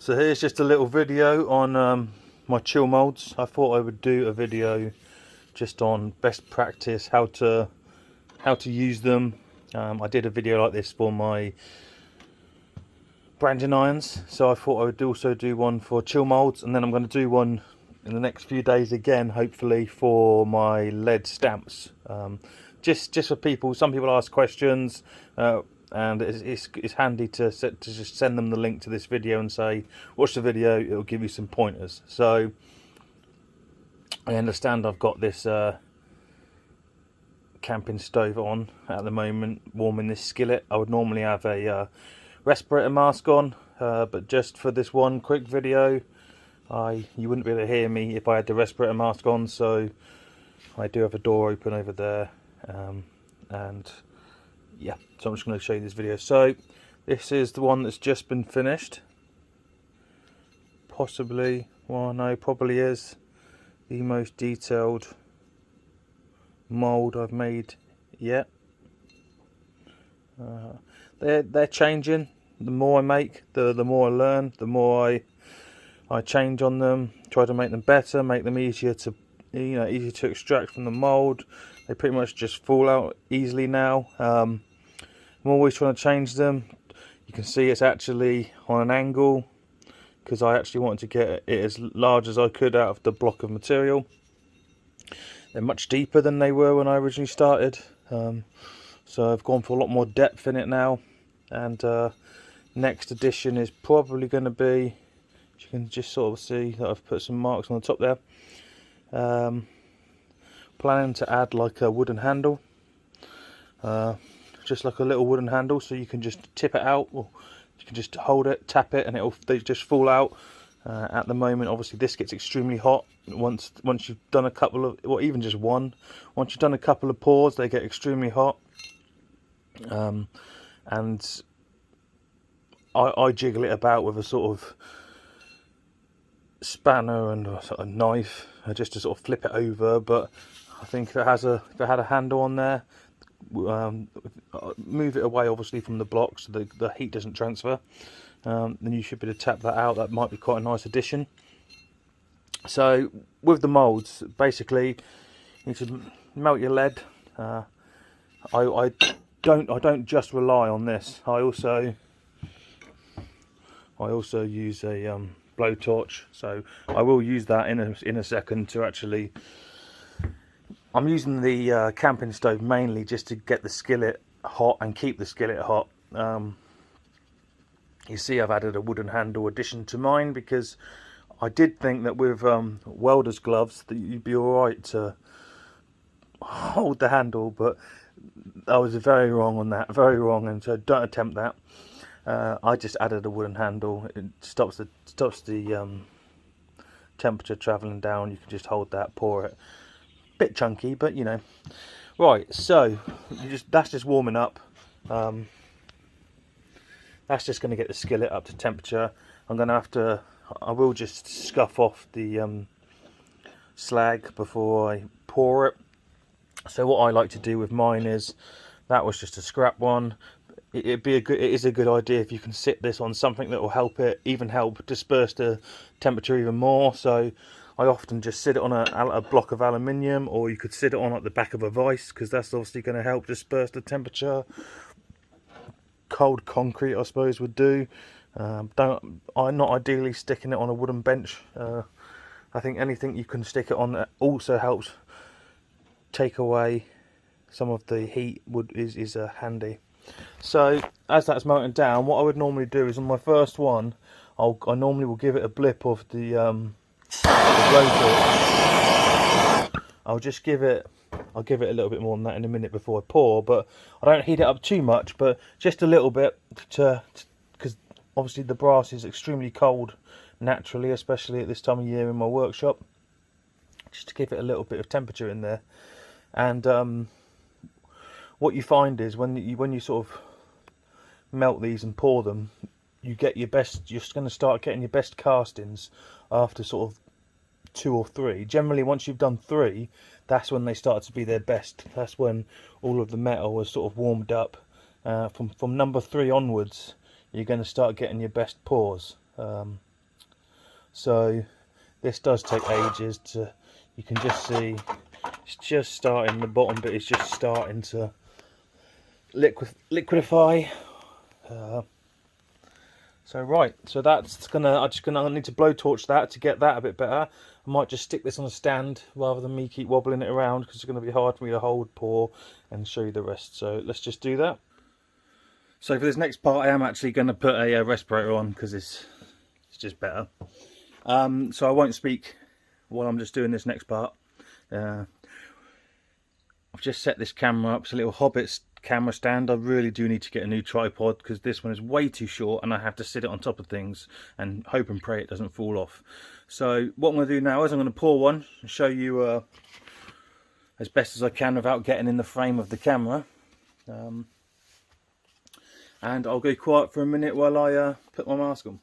So here's just a little video on my chill molds. I thought I would do a video just on best practice, how to use them. I did a video like this for my branding irons, so I thought I would also do one for chill molds, and then I'm going to do one in the next few days again, hopefully, for my lead stamps. Just for people. Some people ask questions, and it's handy to just send them the link to this video and say, watch the video, it'll give you some pointers. So I understand I've got this camping stove on at the moment, warming this skillet. I would normally have a respirator mask on, but just for this one quick video, you wouldn't be able to hear me if I had the respirator mask on, so I do have a door open over there, and yeah, so I'm just going to show you this video. So this is the one that's just been finished. Possibly, well no, probably is the most detailed mould I've made yet. They're changing. The more I make, the more I learn, the more I change on them, try to make them better, make them easier to, easier to extract from the mould. They pretty much just fall out easily now. I'm always trying to change them. You can see it's actually on an angle because I actually wanted to get it as large as I could out of the block of material. They're much deeper than they were when I originally started, so I've gone for a lot more depth in it now. And next edition is probably going to be, you can just sort of see that I've put some marks on the top there. Planning to add like a wooden handle, just like a little wooden handle, so you can just tip it out, or you can just hold it, tap it, and they just fall out. At the moment, obviously, this gets extremely hot. Once you've done a couple of, or even just one, once you've done a couple of pours, they get extremely hot. And I jiggle it about with a sort of spanner and a sort of knife, just to sort of flip it over. But I think if it had a handle on there, move it away obviously from the block so the heat doesn't transfer, then you should be able to tap that out. That might be quite a nice addition. So with the molds, basically you need to melt your lead. I don't just rely on this. I also use a blowtorch, so I will use that in a second to actually. I'm using the camping stove mainly just to get the skillet hot and keep the skillet hot. You see, I've added a wooden handle addition to mine because I did think that with welder's gloves that you'd be alright to hold the handle, but I was very wrong on that, very wrong, and so don't attempt that. I just added a wooden handle. It stops the temperature travelling down. You can just hold that, pour it. Bit chunky, but right, so that's just warming up. That's just going to get the skillet up to temperature. I will just scuff off the slag before I pour it. So what I like to do with mine is, that was just a scrap one. It is a good idea if you can sit this on something that will help disperse the temperature even more. So I often just sit it on a block of aluminium, or you could sit it on at the back of a vise, because that's obviously going to help disperse the temperature. Cold concrete, I suppose, would do. I'm not ideally sticking it on a wooden bench. I think anything you can stick it on that also helps take away some of the heat is handy. So as that's melting down, what I would normally do is on my first one, I normally will give it a blip of the blowtorch. I'll give it a little bit more than that in a minute before I pour, but I don't heat it up too much, but just a little bit because obviously the brass is extremely cold naturally, especially at this time of year in my workshop. Just to give it a little bit of temperature in there. And what you find is when you sort of melt these and pour them, you're just going to start getting your best castings after sort of 2 or 3. Generally, once you've done 3, that's when they start to be their best. That's when all of the metal has sort of warmed up. From number 3 onwards, you're going to start getting your best pours. So this does take ages to, you can just see it's just starting, the bottom bit is just starting to liquidify. So right, so that's I need to blowtorch that to get that a bit better. I might just stick this on a stand rather than me keep wobbling it around, because it's going to be hard for me to hold, pour and show you the rest. So let's just do that. So for this next part I am actually going to put a respirator on, because it's just better. So I won't speak while I'm just doing this next part. I've just set this camera up, it's a little Hobbit camera stand. I really do need to get a new tripod, because this one is way too short and I have to sit it on top of things and hope and pray it doesn't fall off. So what I'm going to do now is I'm going to pour one and show you as best as I can without getting in the frame of the camera. And I'll go quiet for a minute while I put my mask on.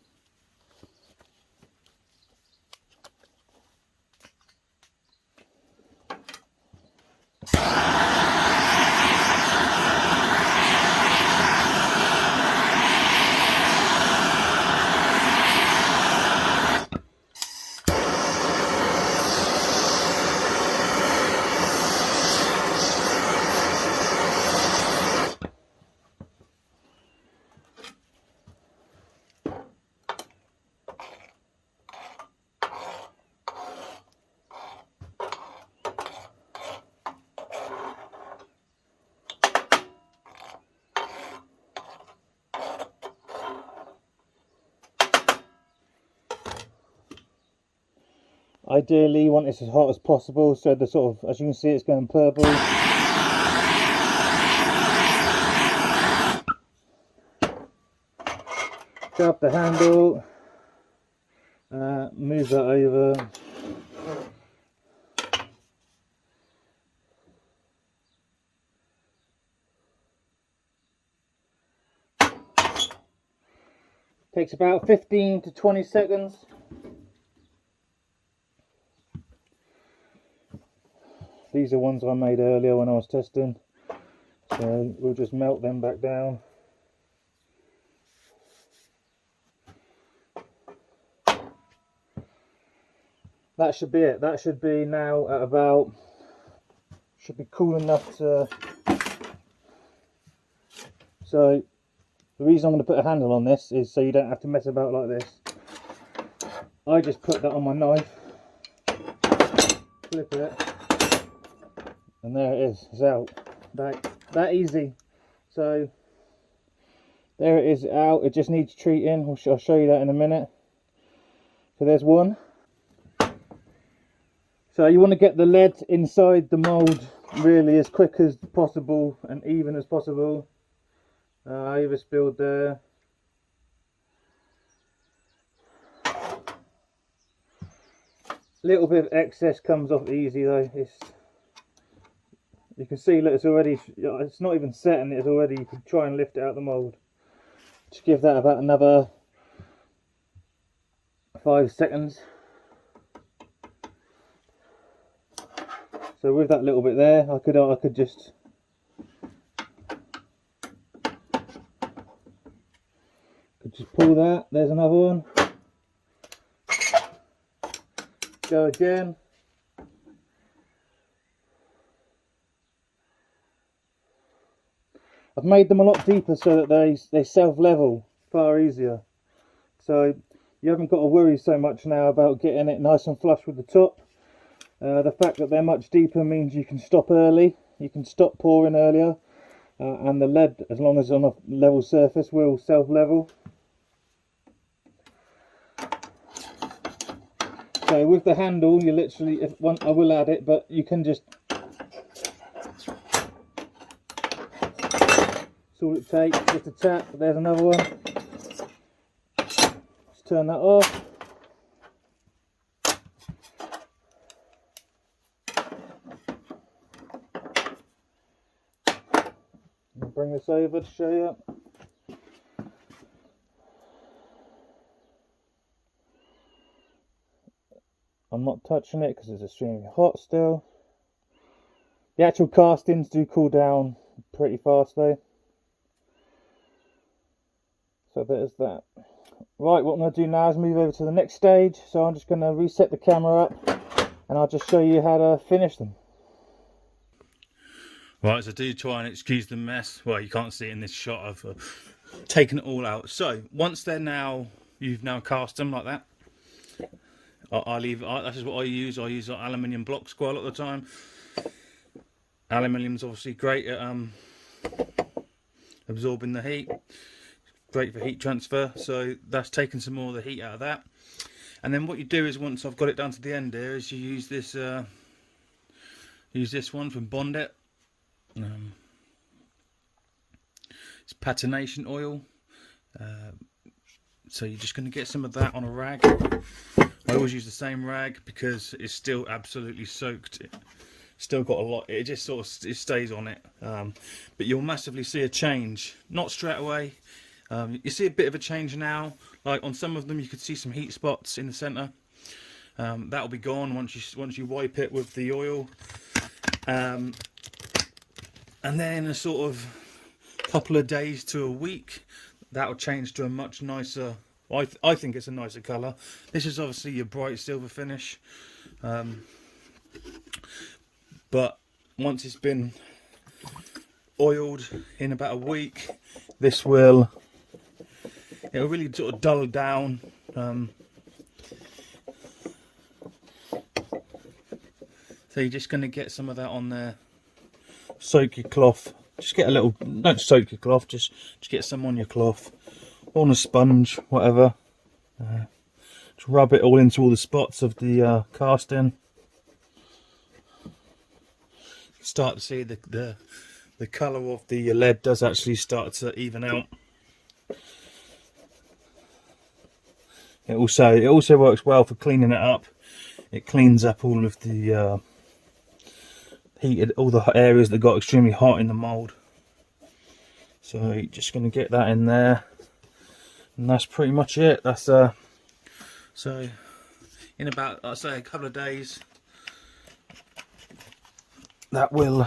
Ideally you want this as hot as possible, so the sort of, as you can see, it's going purple. Grab the handle, move that over. Takes about 15 to 20 seconds. These are ones I made earlier when I was testing, so we'll just melt them back down. That should be it. That should be now at about, should be cool enough to, so the reason I'm going to put a handle on this is so you don't have to mess about like this. I just put that on my knife, flip it, and there it is, it's out. That easy. So there it is, out. It just needs treating. I'll show you that in a minute. So there's one. So you want to get the lead inside the mould really as quick as possible and even as possible. I overspilled there. Little bit of excess comes off easy though. You can see, look, it's already, it's not even set and it's already, you can try and lift it out of the mould. Just give that about another 5 seconds. So with that little bit there, I could just pull that. There's another one. Go again. I've made them a lot deeper so that they self-level far easier. So you haven't got to worry so much now about getting it nice and flush with the top. The fact that they're much deeper means you can stop early, you can stop pouring earlier, and the lead, as long as it's on a level surface, will self-level. So with the handle, you literally, I will add it, but you can just, that's all it takes, just a tap. There's another one. Just turn that off. Bring this over to show you. I'm not touching it because it's extremely hot still. The actual castings do cool down pretty fast though. So there's that. Right, what I'm going to do now is move over to the next stage. So I'm just going to reset the camera up and I'll just show you how to finish them. Right, so do try and excuse the mess. Well, you can't see it in this shot. I've taken it all out. So once you've now cast them like that. This is what I use. I use aluminium blocks quite a lot of the time. Aluminium's obviously great at absorbing the heat. Great for heat transfer. So that's taken some more of the heat out of that. And then what you do is, once I've got it down to the end here, is you use this one from Bondit. It's Patination oil. So you're just going to get some of that on a rag. I always use the same rag because it's still absolutely soaked. It's still got a lot. It just sort of stays on it. But you'll massively see a change. Not straight away. You see a bit of a change now. Like on some of them, you could see some heat spots in the centre. That'll be gone once you wipe it with the oil. And then a sort of couple of days to a week, that'll change to a much nicer. I think it's a nicer colour. This is obviously your bright silver finish, but once it's been oiled in about a week, it'll really sort of dull down. So you're just going to get some of that on there. Soak your cloth. Just get a little. Don't soak your cloth. Just get some on your cloth, on a sponge, whatever. Just rub it all into all the spots of the casting. Start to see the colour of the lead does actually start to even out. It also works well for cleaning it up. It cleans up all of the heated, all the areas that got extremely hot in the mould. So you're just going to get that in there, and that's pretty much it. That's so in about, I'd say, a couple of days, that will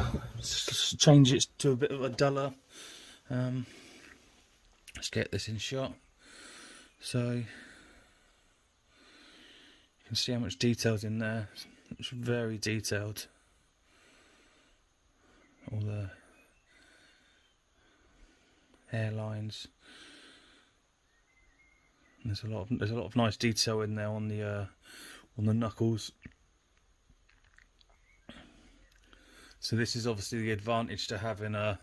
change it to a bit of a duller. Let's get this in shot. So you can see how much detail's in there. It's very detailed. All the hairlines. There's a lot of nice detail in there on the knuckles. So this is obviously the advantage to having a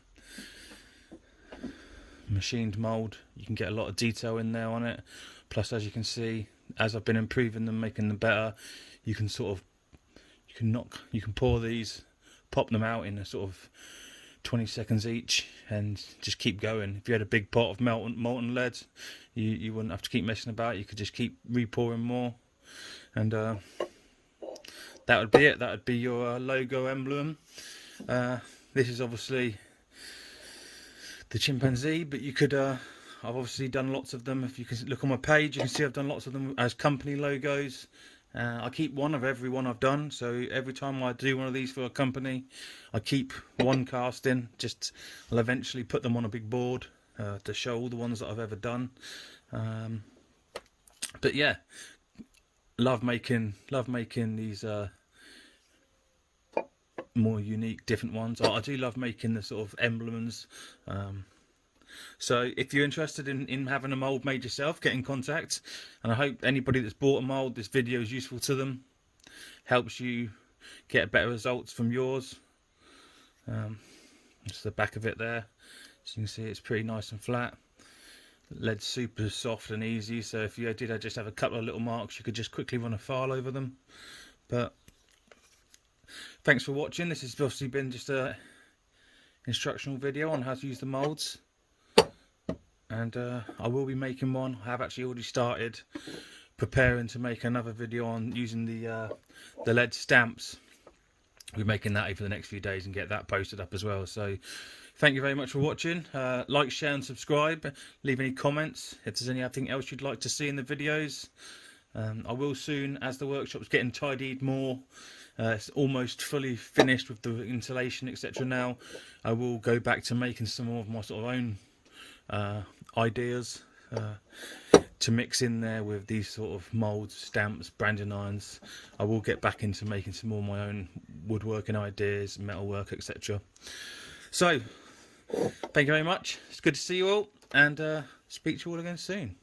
machined mould. You can get a lot of detail in there on it. Plus, as you can see, as I've been improving them, making them better, you can pour these, pop them out in a sort of 20 seconds each, and just keep going. If you had a big pot of molten lead, you wouldn't have to keep messing about. You could just keep repouring more, and that would be it. That would be your logo emblem. This is obviously the chimpanzee, but you could I've obviously done lots of them. If you can look on my page, you can see I've done lots of them as company logos. I keep one of every one I've done, so every time I do one of these for a company, I keep one casting. I'll eventually put them on a big board to show all the ones that I've ever done. But yeah, love making these more unique, different ones. I do love making the sort of emblems. So if you're interested in having a mould made yourself, get in contact, and I hope anybody that's bought a mould, this video is useful to them, helps you get better results from yours. Just the back of it there, so you can see it's pretty nice and flat. Lead's super soft and easy, so if you did just have a couple of little marks, you could just quickly run a file over them. But thanks for watching. This has obviously been just a instructional video on how to use the moulds. And I will be making one. I have actually already started preparing to make another video on using the lead stamps. We'll be making that over the next few days and get that posted up as well. So thank you very much for watching. Like, share and subscribe. Leave any comments if there's anything else you'd like to see in the videos. I will soon, as the workshop's getting tidied more, it's almost fully finished with the insulation, etc. now, I will go back to making some more of my sort of own ideas. to mix in there with these sort of moulds, stamps, branding irons. I will get back into making some more of my own woodworking ideas, metalwork, etc. So, thank you very much. It's good to see you all, and speak to you all again soon.